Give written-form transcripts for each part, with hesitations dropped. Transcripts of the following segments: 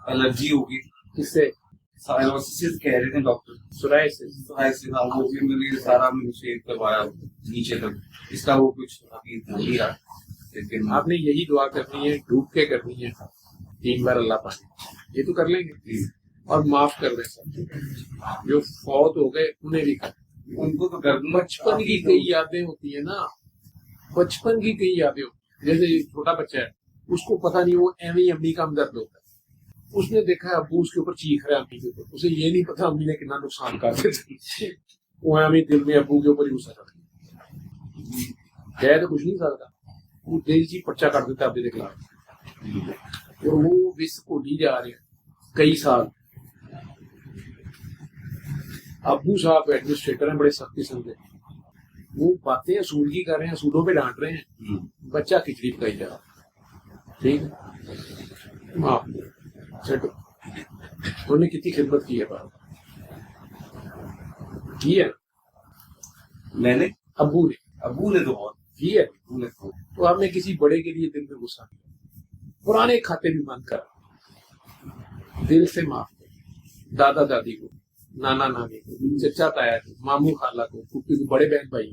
Allergy ہوگی. کس سے؟ سائنوسس کہہ رہے تھے ڈاکٹر. سورائسس. وہ بھی میں نے سارا شیک کروایا نیچے تک. اس کا وہ کچھ ابھی نہیں رہا. لیکن آپ نے یہی دعا کرنی ہے، ڈوب کے کرنی ہے 3 بار اللہ پاک، یہ تو کر لیں گے. اور معاف کر دیں سب جو فوت ہو گئے، انہیں بھی کر. ان کو تو کرنا. بچپن کی کئی یادیں ہوتی ہیں نا، بچپن کی کئی یادیں ہوتی ہیں. جیسے چھوٹا بچہ ہے، اس کو پتہ نہیں وہ ایویں ہی امی کا ہمدرد ہوتا ہے. اس نے دیکھا ہے ابو اس کے اوپر چیخ رہا ہے امی کے اوپر، اسے یہ نہیں پتا امی نے کتنا نقصان کر دیا. وہ امی دل میں ابو کے اوپر ہی غصہ کرتا ہے، کہہ تو کچھ نہیں سکتا، وہ دل چی پرچا کر دیتا ہے ابھی دیکھ لا. اور وہ وس کو لی جا رہے ہیں کئی سال. ابو صاحب ایڈمنسٹریٹر ہیں، بڑے سخت قسم کے. وہ باتیں اصول کی کر رہے ہیں، اصولوں پہ ڈانٹ رہے ہیں، بچہ کھچڑی پکائی جا رہا. ٹھیک ہے، معاف چٹو. انہوں نے کتنی خدمت کی ہے، بات کی ہے میں نے. ابو نے تو بہت کی ہے. تو آپ نے کسی بڑے کے لیے دل میں غصہ کیا، پرانے کھاتے بھی بند کر، دل سے معاف کر. دادا دادی کو، نانا نانی کو، چچا تایا کو، ماموں خالہ کو، پھوپھی کو، بڑے بہن بھائی،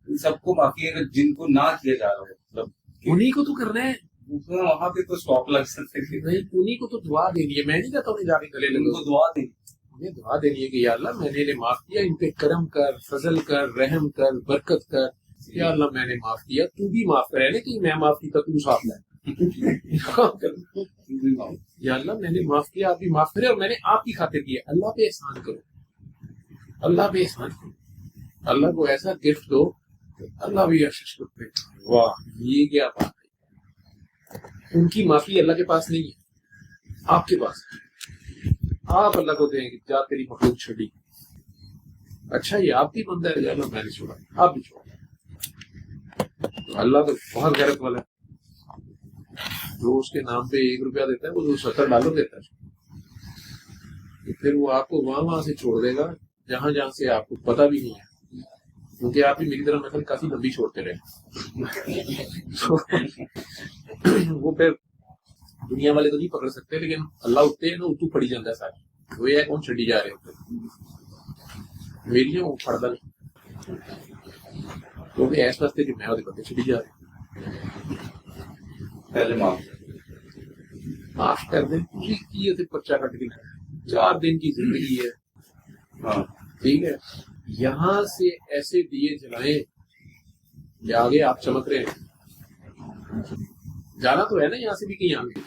ان سب کو باقی اگر جن کو نہ کیا جا رہا ہے مطلب انہیں کو تو کرنا ہے. وہاں پہ تو اسٹاپ لگ سکتے تھے. نہیں، انہیں کو تو دعا دینی ہے. میں نہیں کہتا انہیں جا کے گلے ان لگو، کو دعا دیں. انہیں دعا دینی ہے کہ یا اللہ میں نے انہیں معاف کیا، ان پہ کرم کر، فضل کر، رحم کر، برکت کر. یا اللہ میں نے معاف کیا، تو بھی معاف کرے نا کہ میں معاف کیا تو صاف ہے. یا اللہ میں نے معاف کیا، آپ بھی معاف کرے، اور میں نے آپ کی خاطر کیا. اللہ پہ احسان کرو، اللہ پہ احسان کرو. اللہ کو ایسا گفٹ دو اللہ بھی بخشش کرتے. واہ، یہ کیا بات ہے. ان کی معافی اللہ کے پاس نہیں ہے، آپ کے پاس. آپ اللہ کو دیں کہ جا تیری مخلوق چھڑی. اچھا یہ آپ کی بندہ ہے، اللہ میں نے چھوڑا، آپ بھی چھوڑا. تو اللہ تو بہت غیرت والا ہے. جو اس کے نام پہ 1 روپیہ دیتا ہے وہ $70 دیتا ہے. پھر وہ آپ کو وہاں سے چھوڑ دے گا جہاں سے آپ کو پتہ بھی نہیں ہے، کیونکہ آپ بھی میری طرح نقل کافی لمبی چھوڑتے رہے. وہ پھر دنیا والے تو نہیں پکڑ سکتے، لیکن اللہ اٹھتے ہیں نا، اتو پڑی جاتا ہے ساری. وہ یہ کون چڑی جا رہے ہوتے میری وہ پڑتا نہیں، کیونکہ ایس واسطے کہ میں پتے چڑی جا رہے. پہلے معاف کر دیں کی پرچا کٹ کے 4 دن کی زندگی ہے. ہاں ٹھیک ہے، یہاں سے ایسے دیے جلائیں کہ آگے آپ چمک رہے ہیں. جانا تو ہے نا یہاں سے بھی کہیں آگے.